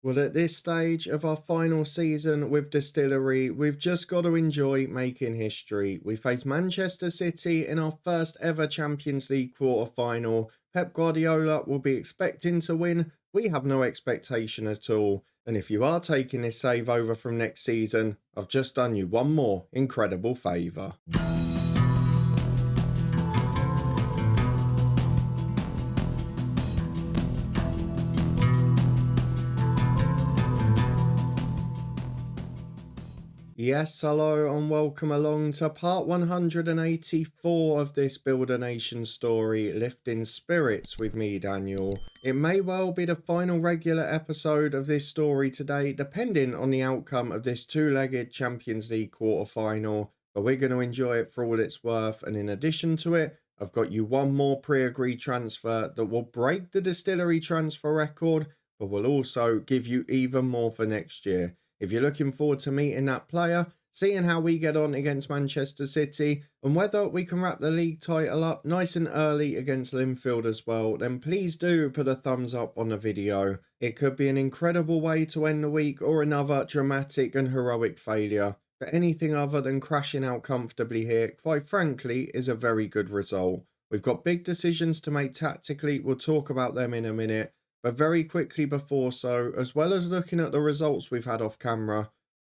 Well, at this stage of our final season with Distillery, we've just got to enjoy making history. We face Manchester City in our first ever Champions League quarter final. Pep Guardiola will be expecting to win. We have no expectation at all. And if you are taking this save over from next season, I've just done you one more incredible favour. Yes, hello and welcome along to part 184 of this Build a Nation story, Lifting Spirits with me, Daniel. It may well be the final regular episode of this story today, depending on the outcome of this two-legged Champions League quarter-final, but we're going to enjoy it for all it's worth, and in addition to it, I've got you one more pre-agreed transfer that will break the Distillery transfer record, but will also give you even more for next year. If you're looking forward to meeting that player, seeing how we get on against Manchester City, and whether we can wrap the league title up nice and early against Linfield as well, then please do put a thumbs up on the video. It could be an incredible way to end the week or another dramatic and heroic failure. But anything other than crashing out comfortably here, quite frankly, is a very good result. We've got big decisions to make tactically, we'll talk about them in a minute. But very quickly before so, as well as looking at the results we've had off camera,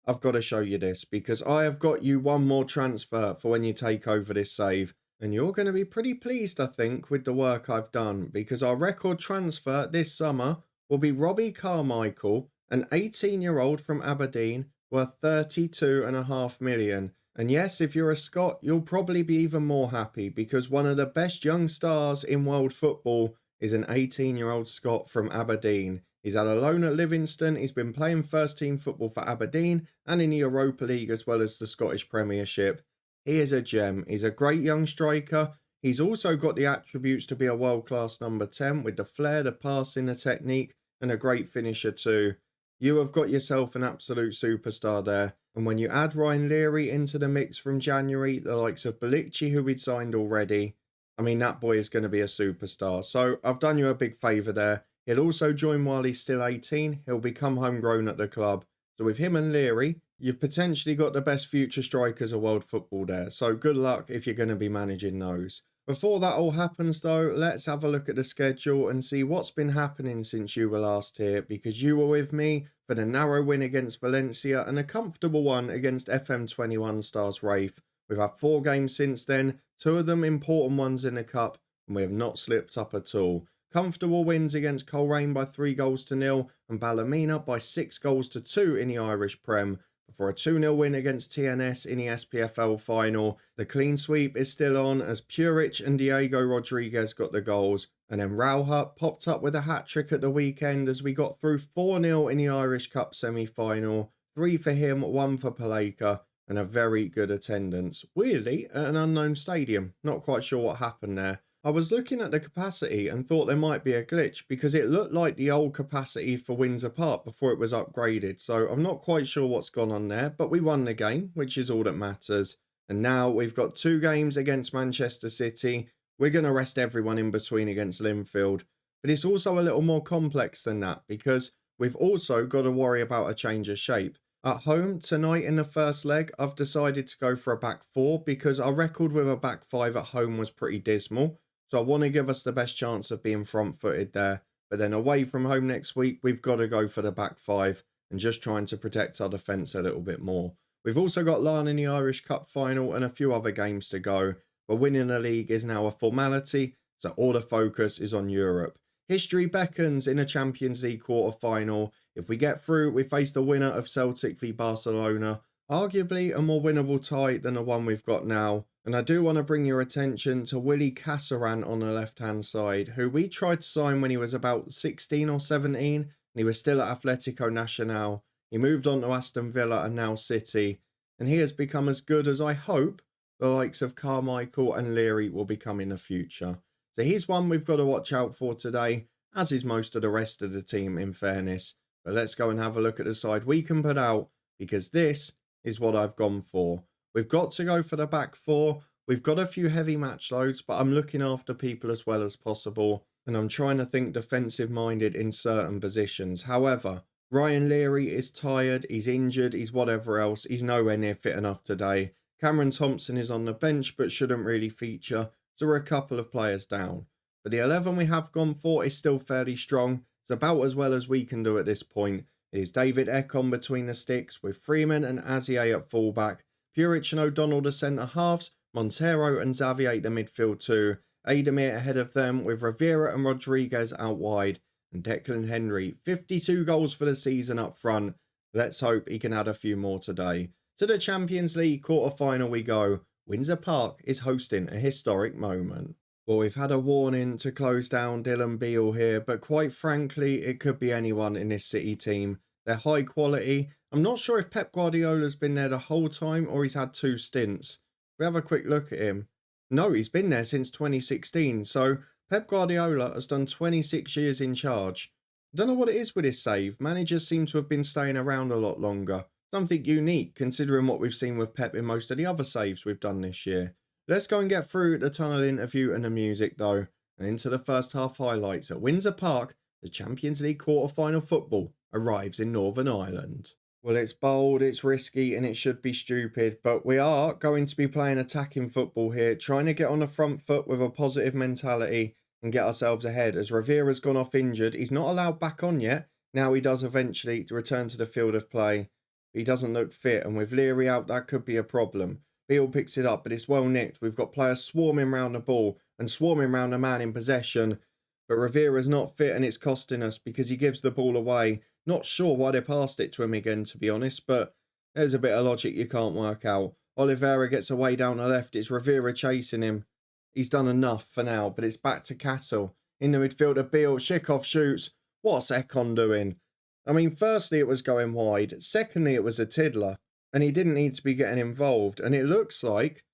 I've got to show you this because I have got you one more transfer for when you take over this save. And you're going to be pretty pleased, I think, with the work I've done because our record transfer this summer will be Robbie Carmichael, an 18-year-old from Aberdeen, worth 32.5 million. And yes, if you're a Scot, you'll probably be even more happy because one of the best young stars in world football is an 18-year-old Scot from Aberdeen. He's had a loan at Livingston, he's been playing first team football for Aberdeen and in the Europa League as well as the Scottish Premiership. He is a gem, he's a great young striker. He's also got the attributes to be a world-class number 10 with the flair, the passing, the technique and a great finisher too. You have got yourself an absolute superstar there. And when you add Ryan Leary into the mix from January, the likes of Balici who we'd signed already, I mean, that boy is going to be a superstar. So I've done you a big favour there. He'll also join while he's still 18. He'll become homegrown at the club. So with him and Leary, you've potentially got the best future strikers of world football there. So good luck if you're going to be managing those. Before that all happens though, let's have a look at the schedule and see what's been happening since you were last here. Because you were with me for the narrow win against Valencia and a comfortable one against FM21 Stars Wraith. We've had 4 games since then, 2 of them important ones in the cup, and we have not slipped up at all. Comfortable wins against Coleraine by 3-0 and Ballymena by 6-2 in the Irish Prem, before a 2-0 win against TNS in the SPFL final. The clean sweep is still on as Puric and Diego Rodriguez got the goals, and then Rauha popped up with a hat-trick at the weekend as we got through 4-0 in the Irish Cup semi-final, 3 for him, 1 for Paleka, and a very good attendance. Weirdly, at an unknown stadium. Not quite sure what happened there. I was looking at the capacity and thought there might be a glitch because it looked like the old capacity for Windsor Park before it was upgraded. So I'm not quite sure what's gone on there, but we won the game, which is all that matters. And now we've got 2 games against Manchester City. We're going to rest everyone in between against Linfield. But it's also a little more complex than that because we've also got to worry about a change of shape. At home, tonight in the first leg, I've decided to go for a back 4 because our record with a back 5 at home was pretty dismal. So I want to give us the best chance of being front-footed there. But then away from home next week, we've got to go for the back 5 and just trying to protect our defence a little bit more. We've also got Larne in the Irish Cup final and a few other games to go. But winning the league is now a formality, so all the focus is on Europe. History beckons in a Champions League quarter-final. If we get through, we face the winner of Celtic v Barcelona. Arguably a more winnable tie than the one we've got now. And I do want to bring your attention to Willie Cassaran on the left-hand side, who we tried to sign when he was about 16 or 17, and he was still at Atletico Nacional. He moved on to Aston Villa and now City, and he has become as good as I hope the likes of Carmichael and Leary will become in the future. So he's one we've got to watch out for today, as is most of the rest of the team in fairness. But let's go and have a look at the side we can put out, because this is what I've gone for. We've got to go for the back 4. We've got a few heavy match loads, but I'm looking after people as well as possible. And I'm trying to think defensive minded in certain positions. However, Ryan Leary is tired, he's injured, he's whatever else, he's nowhere near fit enough today. Cameron Thompson is on the bench but shouldn't really feature, so we're a couple of players down. But the 11 we have gone for is still fairly strong. It's about as well as we can do at this point. It is David Ekon between the sticks with Freeman and Azier at fullback, Puric and O'Donnell the centre halves, Montero and Xavier the midfield two, Ademir ahead of them with Rivera and Rodriguez out wide, and Declan Henry, 52 goals for the season up front. Let's hope he can add a few more today. To the Champions League quarter-final we go. Windsor Park is hosting a historic moment. Well, we've had a warning to close down Dylan Beale here, but quite frankly, it could be anyone in this City team. They're high quality. I'm not sure if Pep Guardiola's been there the whole time or he's had 2 stints. We have a quick look at him. No, he's been there since 2016, so Pep Guardiola has done 26 years in charge. I don't know what it is with his save. Managers seem to have been staying around a lot longer. Something unique considering what we've seen with Pep in most of the other saves we've done this year. Let's go and get through the tunnel interview and the music though, and into the first half highlights. At Windsor Park, the Champions League quarter-final football arrives in Northern Ireland. Well, it's bold, it's risky, and it should be stupid, but we are going to be playing attacking football here, trying to get on the front foot with a positive mentality and get ourselves ahead. As Rivera's gone off injured, he's not allowed back on yet. Now he does eventually return to the field of play. He doesn't look fit, and with Leary out, that could be a problem. Beale picks it up, but it's well nicked. We've got players swarming round the ball and swarming round the man in possession. But Rivera's not fit, and it's costing us because he gives the ball away. Not sure why they passed it to him again, to be honest, but there's a bit of logic you can't work out. Oliveira gets away down the left. It's Rivera chasing him. He's done enough for now, but it's back to Castle. In the midfield of Beale, Shikov shoots. What's Ekon doing? I mean, firstly, it was going wide. Secondly, it was a tiddler, and he didn't need to be getting involved. And it looks like,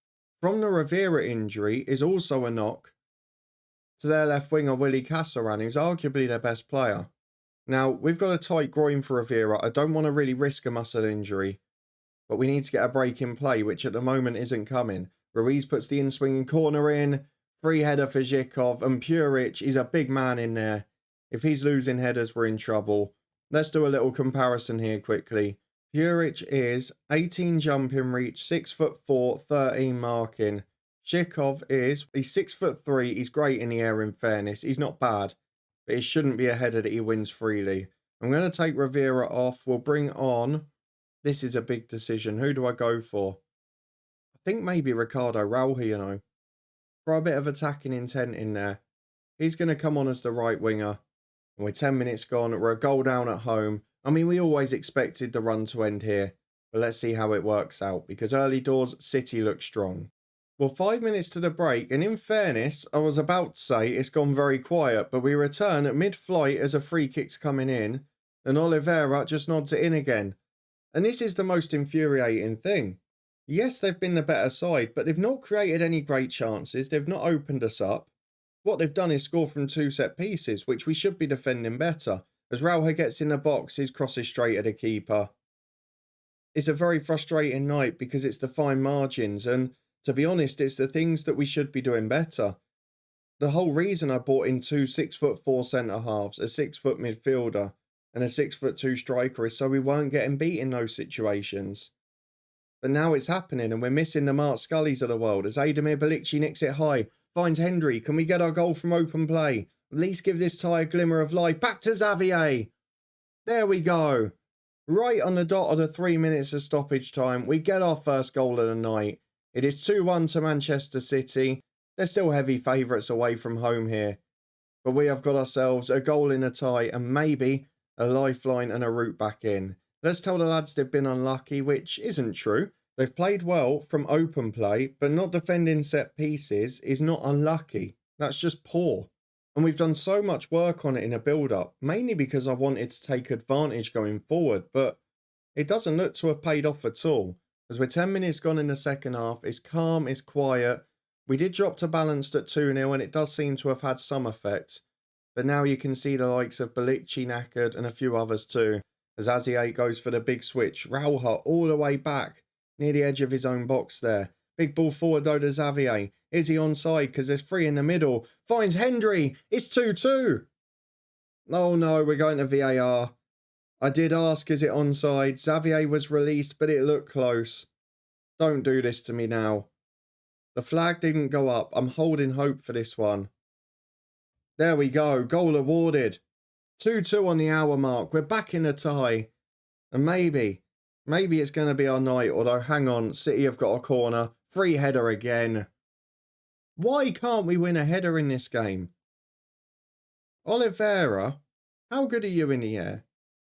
from the Rivera injury, is also a knock to their left winger, Willie Cassaran, who's arguably their best player. Now, we've got a tight groin for Rivera. I don't want to really risk a muscle injury, but we need to get a break in play, which at the moment isn't coming. Ruiz puts the in-swinging corner in. Free header for Zhikov, and Puric is a big man in there. If he's losing headers, we're in trouble. Let's do a little comparison here quickly. Puric is 18 jumping reach, 6'4", 13 marking. Zhikov he's 6'3", he's great in the air in fairness. He's not bad, but it shouldn't be a header that he wins freely. I'm going to take Rivera off. We'll bring on, this is a big decision. Who do I go for? I think maybe Ricardo Rauhi, you know. For a bit of attacking intent in there. He's going to come on as the right winger. And we're 10 minutes gone. We're a goal down at home. I mean, we always expected the run to end here. But let's see how it works out. Because early doors, City look strong. Well, 5 minutes to the break. And in fairness, I was about to say it's gone very quiet. But we return at mid-flight as a free kick's coming in. And Oliveira just nods it in again. And this is the most infuriating thing. Yes, they've been the better side. But they've not created any great chances. They've not opened us up. What they've done is score from 2 set pieces, which we should be defending better. As Rauha gets in the box, his cross is straight at the keeper. It's a very frustrating night because it's the fine margins, and to be honest, it's the things that we should be doing better. The whole reason I brought in 2 6'4" centre-halves, a 6-foot midfielder, and a 6'2" striker is so we weren't getting beat in those situations. But now it's happening, and we're missing the Mark Scullys of the world as Ademir Belicci nicks it high. Finds Hendry. Can we get our goal from open play? At least give this tie a glimmer of life. Back to Xavier. There we go. Right on the dot of the 3 minutes of stoppage time, we get our first goal of the night. It is 2-1 to Manchester City. They're still heavy favourites away from home here. But we have got ourselves a goal in a tie and maybe a lifeline and a route back in. Let's tell the lads they've been unlucky, which isn't true. They've played well from open play, but not defending set pieces is not unlucky. That's just poor. And we've done so much work on it in a build-up, mainly because I wanted to take advantage going forward, but it doesn't look to have paid off at all. As we're 10 minutes gone in the second half, it's calm, it's quiet. We did drop to balanced at 2-0, and it does seem to have had some effect. But now you can see the likes of Belicci knackered and a few others too. As Azier goes for the big switch, Rauha all the way back, near the edge of his own box there. Big ball forward though to Xavier. Is he onside? Because there's 3 in the middle. Finds Hendry. It's 2-2. Oh no, we're going to VAR. I did ask, is it onside? Xavier was released, but it looked close. Don't do this to me now. The flag didn't go up. I'm holding hope for this one. There we go. Goal awarded. 2-2 on the hour mark. We're back in a tie. And maybe it's going to be our night. Although, hang on. City have got a corner. Free header again. Why can't we win a header in this game? Oliveira, how good are you in the air?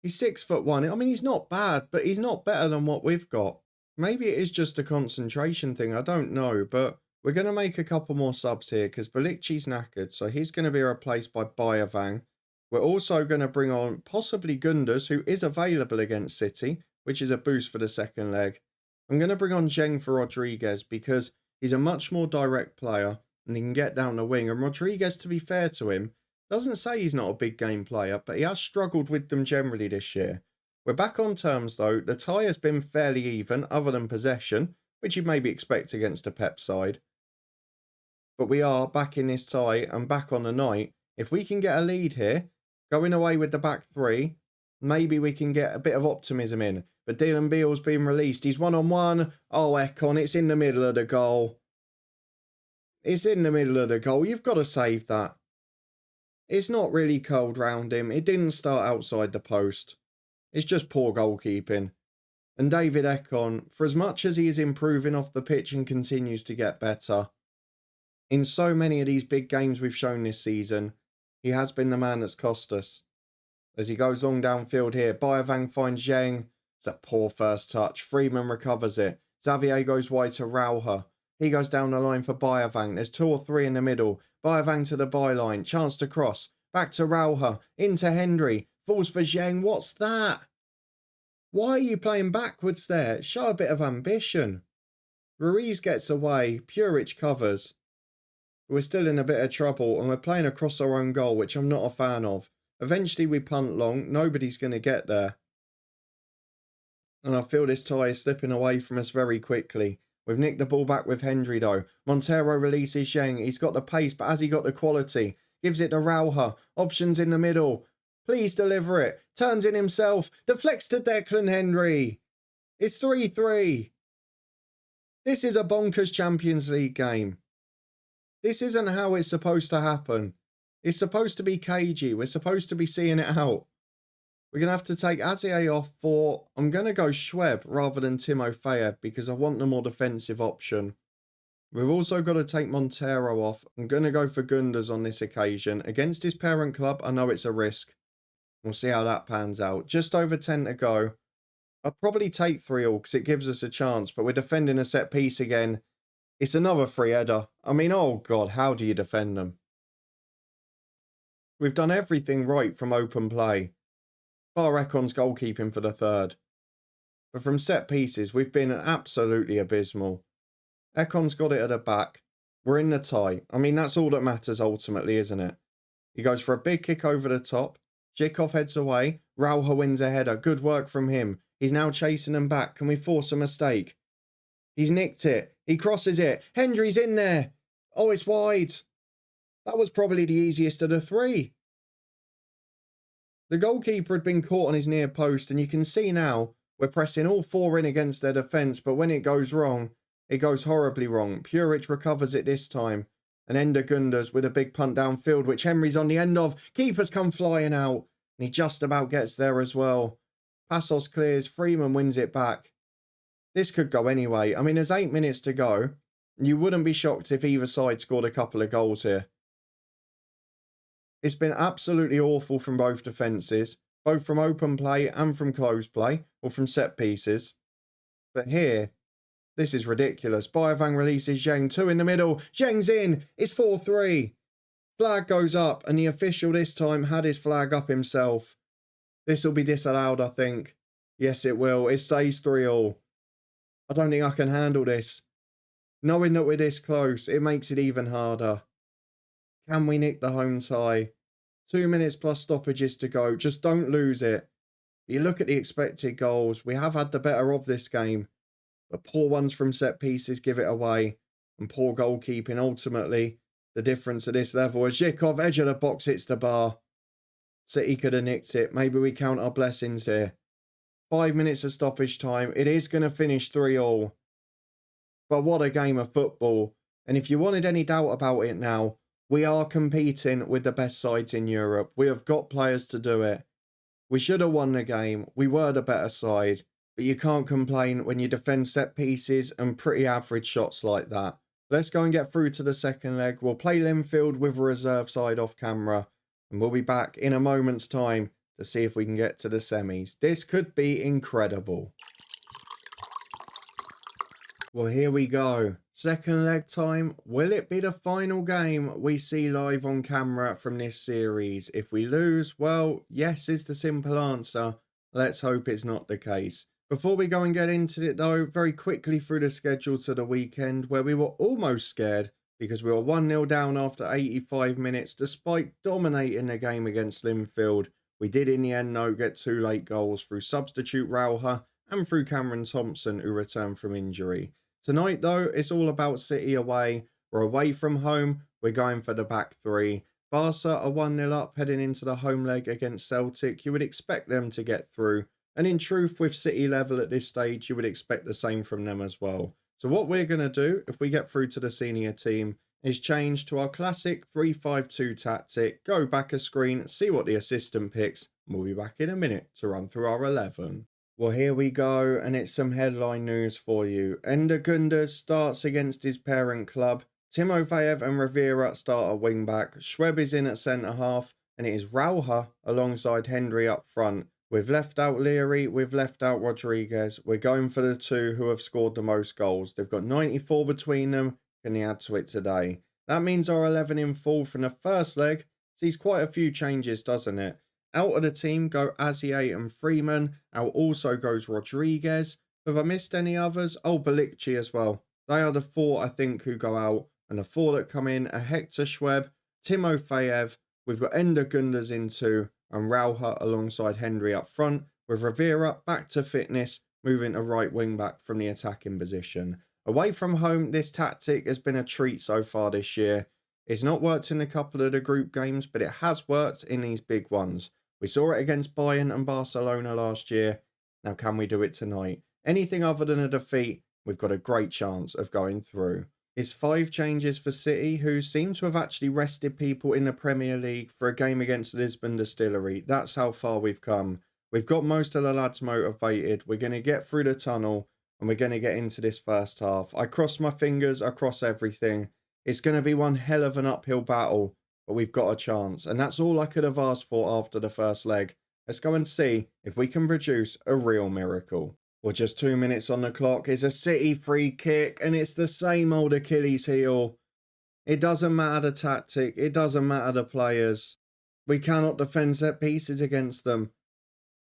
He's 6'1". I mean, he's not bad, but he's not better than what we've got. Maybe it is just a concentration thing. I don't know, but we're going to make a couple more subs here because Balici's knackered, so he's going to be replaced by Bayavang. We're also going to bring on possibly Gunders, who is available against City, which is a boost for the second leg. I'm going to bring on Zheng for Rodriguez because he's a much more direct player and he can get down the wing. And Rodriguez, to be fair to him, doesn't say he's not a big game player, but he has struggled with them generally this year. We're back on terms though. The tie has been fairly even, other than possession, which you'd maybe expect against a Pep side. But we are back in this tie and back on the night. If we can get a lead here, going away with the back three, maybe we can get a bit of optimism in. But Dylan Beale's been released. He's one-on-one. Oh, Ekon, it's in the middle of the goal. It's in the middle of the goal. You've got to save that. It's not really curled round him. It didn't start outside the post. It's just poor goalkeeping. And David Ekon, for as much as he is improving off the pitch and continues to get better, in so many of these big games we've shown this season, he has been the man that's cost us. As he goes long downfield here, Bayavang finds Zheng. It's a poor first touch. Freeman recovers it. Xavier goes wide to Rauha. He goes down the line for Bayavang. There's 2 or 3 in the middle. Bayavang to the byline. Chance to cross. Back to Rauha. Into Hendry. Falls for Zheng. What's that? Why are you playing backwards there? Show a bit of ambition. Ruiz gets away. Puric covers. We're still in a bit of trouble and we're playing across our own goal, which I'm not a fan of. Eventually we punt long. Nobody's going to get there. And I feel this tie is slipping away from us very quickly. We've nicked the ball back with Hendry though. Montero releases Zheng. He's got the pace, but has he got the quality? Gives it to Rauha. Options in the middle. Please deliver it. Turns in himself. Deflects to Declan Hendry. It's 3-3. This is a bonkers Champions League game. This isn't how it's supposed to happen. It's supposed to be cagey. We're supposed to be seeing it out. We're going to have to take Azier off for... I'm going to go Schweb rather than Timofeyev because I want the more defensive option. We've also got to take Montero off. I'm going to go for Gunders on this occasion. Against his parent club, I know it's a risk. We'll see how that pans out. Just over 10 to go. I'd probably take 3-3 because it gives us a chance, but we're defending a set piece again. It's another free header. I mean, oh God, how do you defend them? We've done everything right from open play. Bar Ekon's goalkeeping for the third. But from set pieces, we've been absolutely abysmal. Ekon's got it at the back. We're in the tie. I mean, that's all that matters ultimately, isn't it? He goes for a big kick over the top. Zhikov heads away. Rauha wins a header. Good work from him. He's now chasing them back. Can we force a mistake? He's nicked it. He crosses it. Hendry's in there. Oh, it's wide. That was probably the easiest of the 3. The goalkeeper had been caught on his near post, and you can see now we're pressing all 4 in against their defence, but when it goes wrong, it goes horribly wrong. Puric recovers it this time, and Ender Gunders with a big punt downfield, which Henry's on the end of. Keeper's come flying out, and he just about gets there as well. Passos clears, Freeman wins it back. This could go anyway. I mean, there's 8 minutes to go. You wouldn't be shocked if either side scored a couple of goals here. It's been absolutely awful from both defences, both from open play and from close play, or from set pieces. But here, this is ridiculous. Bayavang releases Zheng, 2 in the middle. Zheng's in. It's 4-3. Flag goes up, and the official this time had his flag up himself. This will be disallowed, I think. Yes, it will. It stays 3-3. I don't think I can handle this. Knowing that we're this close, it makes it even harder. Can we nick the home tie? 2 minutes plus stoppages to go. Just don't lose it. You look at the expected goals. We have had the better of this game. But poor ones from set pieces give it away. And poor goalkeeping ultimately. The difference at this level. As Zhikov, edge of the box, hits the bar. City could have nicked it. Maybe we count our blessings here. 5 minutes of stoppage time. It is going to finish 3-3. But what a game of football. And if you wanted any doubt about it now, we are competing with the best sides in Europe. We have got players to do it. We should have won the game. We were the better side. But you can't complain when you defend set pieces and pretty average shots like that. Let's go and get through to the second leg. We'll play Linfield with a reserve side off camera. And we'll be back in a moment's time to see if we can get to the semis. This could be incredible. Well, here we go. Second leg time. Will it be the final game we see live on camera from this series? If we lose, well, yes is the simple answer. Let's hope it's not the case. Before we go and get into it though, very quickly through the schedule to the weekend where we were almost scared because we were 1-0 down after 85 minutes despite dominating the game against Linfield. We did in the end though get 2 late goals through substitute Rauha and through Cameron Thompson who returned from injury. Tonight though, it's all about City away. We're away from home, we're going for the back 3. Barca are 1-0 up heading into the home leg against Celtic. You would expect them to get through. And in truth, with City level at this stage, you would expect the same from them as well. So what we're going to do, if we get through to the senior team, is change to our classic 3-5-2 tactic, go back a screen, see what the assistant picks, and we'll be back in a minute to run through our 11. Well, here we go, and it's some headline news for you. Ender Gunders starts against his parent club. Timofeyev and Rivera start at wing-back. Schweb is in at centre-half, and it is Rauha alongside Hendry up front. We've left out Leary, we've left out Rodriguez. We're going for the 2 who have scored the most goals. They've got 94 between them. Can they add to it today? That means our 11 in full from the first leg sees quite a few changes, doesn't it? Out of the team go Azier and Freeman. Out also goes Rodriguez. Have I missed any others? Oh, Balikci as well. They are the 4, I think, who go out. And the 4 that come in are Hector Schweb, Timofeyev. We've got Ender Gunders in 2. And Rauha alongside Hendry up front, with Rivera back to fitness, moving to right wing back from the attacking position. Away from home, this tactic has been a treat so far this year. It's not worked in a couple of the group games, but it has worked in these big ones. We saw it against Bayern and Barcelona last year. Now can we do it tonight? Anything other than a defeat, we've got a great chance of going through. It's 5 changes for City, who seem to have actually rested people in the Premier League for a game against Lisburn Distillery. That's how far we've come. We've got most of the lads motivated. We're going to get through the tunnel and we're going to get into this first half. I cross my fingers, I cross everything. It's going to be one hell of an uphill battle, but we've got a chance. And that's all I could have asked for after the first leg. Let's go and see if we can produce a real miracle. Well, just 2 minutes on the clock is a City free kick, and it's the same old Achilles heel. It doesn't matter the tactic, it doesn't matter the players. We cannot defend set pieces against them.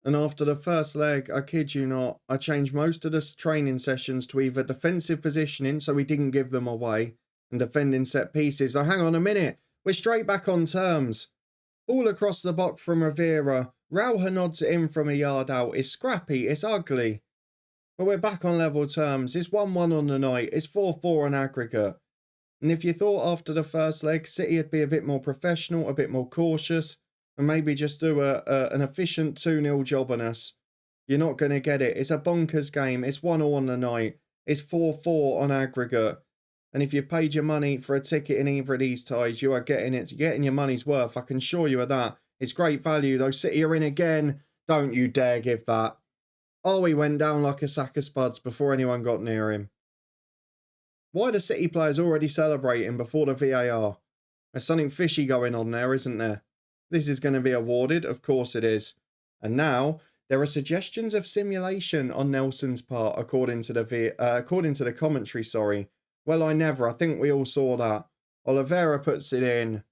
And after the first leg, I kid you not, I changed most of the training sessions to either defensive positioning, so we didn't give them away, and defending set pieces. Oh, hang on a minute, we're straight back on terms. All across the box from Rivera. Rauha nods it in from a yard out. It's scrappy, it's ugly. But we're back on level terms. It's 1-1 on the night. It's 4-4 on aggregate. And if you thought after the first leg, City would be a bit more professional, a bit more cautious, and maybe just do an efficient 2-0 job on us, you're not going to get it. It's a bonkers game. It's 1-1 on the night. It's 4-4 on aggregate. And if you've paid your money for a ticket in either of these ties, you are getting it. You're getting your money's worth. I can assure you of that. It's great value, though. City are in again. Don't you dare give that. Oh, he went down like a sack of spuds before anyone got near him. Why are the City players already celebrating before the VAR? There's something fishy going on there, isn't there? This is going to be awarded. Of course it is. And now, there are suggestions of simulation on Nelson's part, according to the commentary, sorry. Well, I think we all saw that. Oliveira puts it in,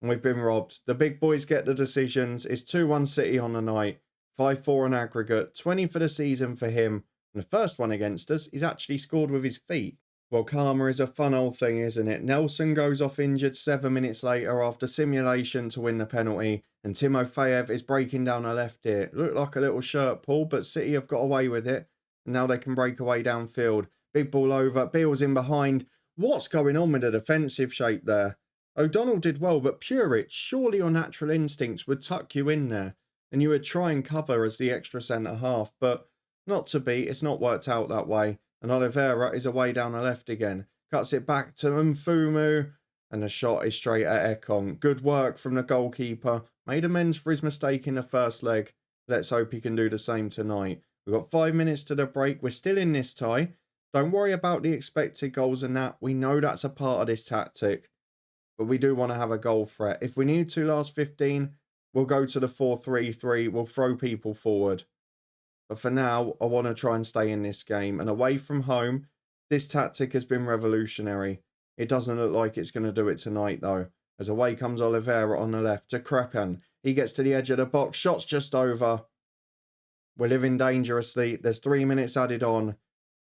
and we've been robbed. The big boys get the decisions. It's 2-1 City on the night. 5-4 on aggregate, 20 for the season for him. And the first one against us, he's actually scored with his feet. Well, karma is a fun old thing, isn't it? Nelson goes off injured 7 minutes later after simulation to win the penalty. And Timofeyev is breaking down a left ear. Looked like a little shirt pull, but City have got away with it. And now they can break away downfield. Big ball over, Beale's in behind. What's going on with the defensive shape there? O'Donnell did well, but Puric, surely your natural instincts would tuck you in there and you would try and cover as the extra centre half, but not to be. It's not worked out that way. And Oliveira is away down the left again. Cuts it back to Mfumu, and the shot is straight at Ekong. Good work from the goalkeeper. Made amends for his mistake in the first leg. Let's hope he can do the same tonight. We've got 5 minutes to the break. We're still in this tie. Don't worry about the expected goals and that. We know that's a part of this tactic. But we do want to have a goal threat. If we need to last 15, we'll go to the 4-3-3. We'll throw people forward. But for now, I want to try and stay in this game. And away from home, this tactic has been revolutionary. It doesn't look like it's going to do it tonight, though. As away comes Oliveira on the left to Crepan. He gets to the edge of the box. Shot's just over. We're living dangerously. There's 3 minutes added on.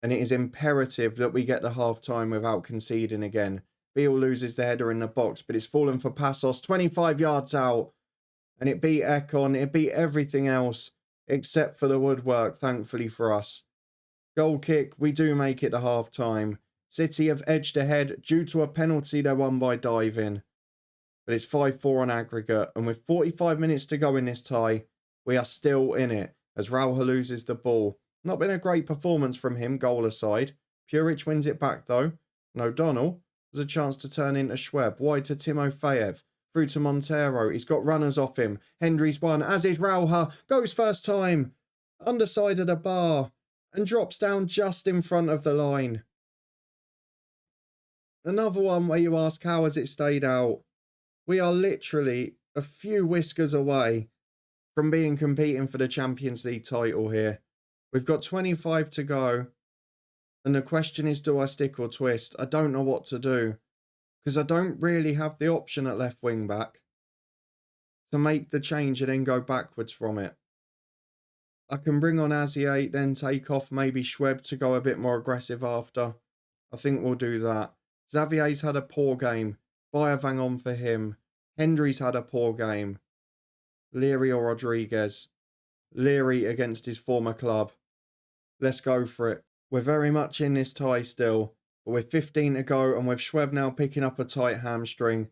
And it is imperative that we get the half-time without conceding again. Beale loses the header in the box, but it's fallen for Passos. 25 yards out. And it beat Ekon. It beat everything else. Except for the woodwork, thankfully for us. Goal kick. We do make it to half-time. City have edged ahead due to a penalty they won by diving. But it's 5-4 on aggregate. And with 45 minutes to go in this tie, we are still in it. As Rauha loses the ball. Not been a great performance from him, goal aside. Puric wins it back though. And O'Donnell has a chance to turn into Schweb. Wide to Timofeyev. Through to Montero. He's got runners off him. Hendry's won, as is Rauha. Goes first time. Underside of the bar. And drops down just in front of the line. Another one where you ask, how has it stayed out? We are literally a few whiskers away from being competing for the Champions League title here. We've got 25 to go. And the question is, do I stick or twist? I don't know what to do. Because I don't really have the option at left wing back to make the change and then go backwards from it. I can bring on Azier, then take off maybe Schweb to go a bit more aggressive after. I think we'll do that. Xavier's had a poor game. Bayavang on for him. Hendry's had a poor game. Leary or Rodriguez. Leary against his former club. Let's go for it. We're very much in this tie still. But with 15 to go and with Schweb now picking up a tight hamstring,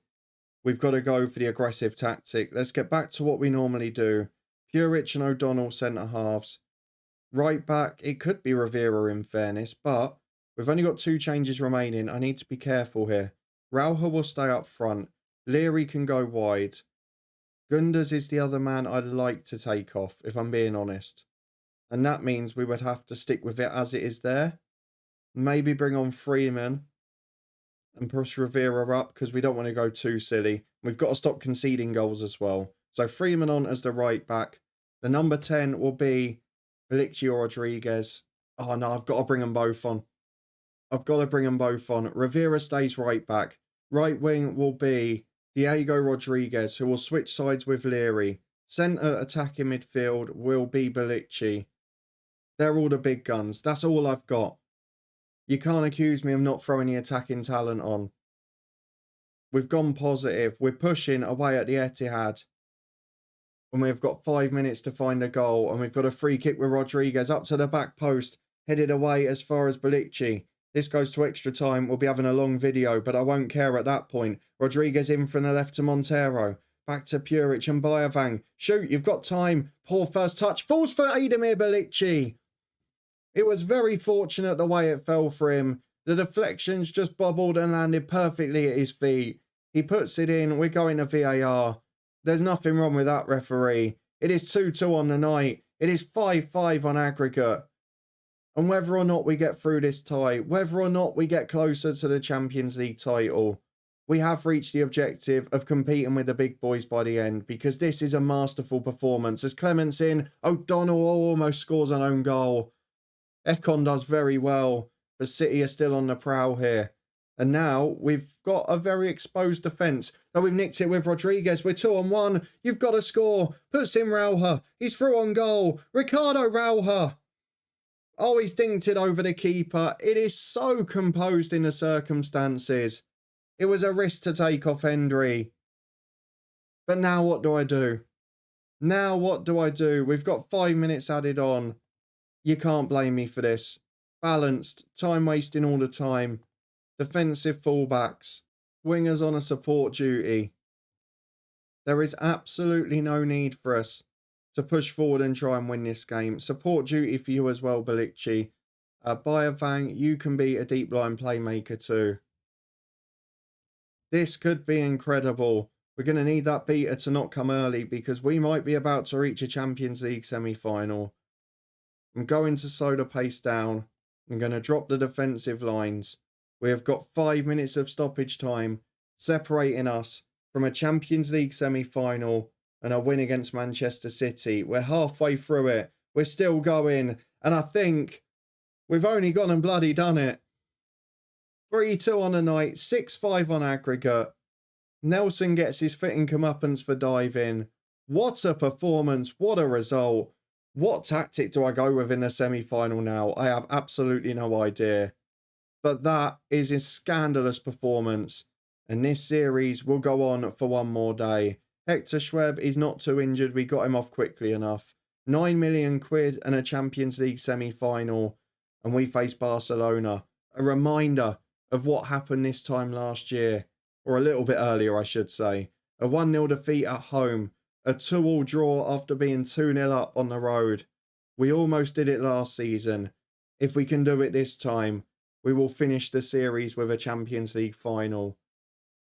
we've got to go for the aggressive tactic. Let's get back to what we normally do. Puric and O'Donnell centre halves. Right back, it could be Rivera in fairness, but we've only got 2 changes remaining. I need to be careful here. Rauha will stay up front. Leary can go wide. Gunders is the other man I'd like to take off, if I'm being honest. And that means we would have to stick with it as it is there. Maybe bring on Freeman and push Rivera up because we don't want to go too silly. We've got to stop conceding goals as well. So Freeman on as the right back. The number 10 will be Belicci or Rodriguez. Oh no, I've got to bring them both on. I've got to bring them both on. Rivera stays right back. Right wing will be Diego Rodriguez, who will switch sides with Leary. Centre attacking midfield will be Belicci. They're all the big guns. That's all I've got. You can't accuse me of not throwing the attacking talent on. We've gone positive. We're pushing away at the Etihad. And we've got 5 minutes to find a goal. And we've got a free kick with Rodriguez up to the back post. Headed away as far as Belicci. This goes to extra time. We'll be having a long video, but I won't care at that point. Rodriguez in from the left to Montero. Back to Puric and Bayavang. Shoot, you've got time. Poor first touch. Falls for Ademir Belicci. It was very fortunate the way it fell for him. The deflections just bobbled and landed perfectly at his feet. He puts it in. We're going to VAR. There's nothing wrong with that, referee. It is 2-2 on the night. It is 5-5 on aggregate. And whether or not we get through this tie, whether or not we get closer to the Champions League title, we have reached the objective of competing with the big boys by the end, because this is a masterful performance. As Clements in, O'Donnell almost scores an own goal. Ekon does very well, but City are still on the prowl here. And now we've got a very exposed defence. Though we've nicked it with Rodriguez. We're 2-on-1. You've got to score. Puts in Rauha. He's through on goal. Ricardo Rauha. Oh, he's dinked it over the keeper. It is so composed in the circumstances. It was a risk to take off Hendry. But now what do I do? Now what do I do? We've got 5 minutes added on. You can't blame me for this. Balanced. Time wasting all the time. Defensive fullbacks. Wingers on a support duty. There is absolutely no need for us to push forward and try and win this game. Support duty for you as well, Balici. Bayavang, you can be a deep line playmaker too. This could be incredible. We're going to need that beater to not come early because we might be about to reach a Champions League semi-final. I'm going to slow the pace down. I'm going to drop the defensive lines. We have got 5 minutes of stoppage time separating us from a Champions League semi-final and a win against Manchester City. We're halfway through it. We're still going. And I think we've only gone and bloody done it. 3-2 on the night, 6-5 on aggregate. Nelson gets his fitting comeuppance for diving. What a performance. What a result. What tactic do I go with in the semi-final now? I have absolutely no idea. But that is a scandalous performance. And this series will go on for one more day. Hector Schweb is not too injured. We got him off quickly enough. 9 million quid and a Champions League semi-final. And we face Barcelona. A reminder of what happened this time last year. Or a little bit earlier, I should say. A 1-0 defeat at home. A 2-2 draw after being 2-0 up on the road. We almost did it last season. If we can do it this time, we will finish the series with a Champions League final.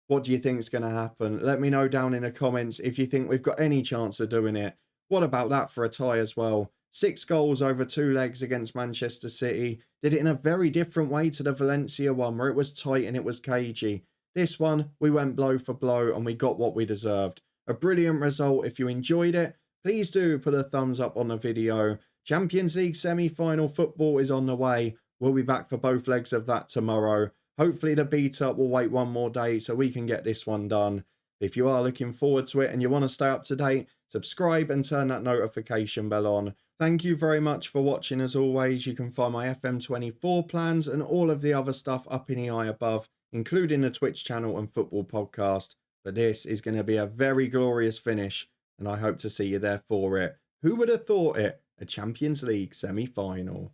What do you think is going to happen? Let me know down in the comments if you think we've got any chance of doing it. What about that for a tie as well? 6 goals over 2 legs against Manchester City. Did it in a very different way to the Valencia one where it was tight and it was cagey. This one, we went blow for blow and we got what we deserved. A brilliant result. If you enjoyed it, please do put a thumbs up on the video. Champions League semi-final football is on the way. We'll be back for both legs of that tomorrow. Hopefully the beat-up will wait one more day so we can get this one done. If you are looking forward to it and you want to stay up to date, subscribe and turn that notification bell on. Thank you very much for watching as always. You can find my FM24 plans and all of the other stuff up in the eye above, including the Twitch channel and football podcast. But this is going to be a very glorious finish, and I hope to see you there for it. Who would have thought it? A Champions League semi-final.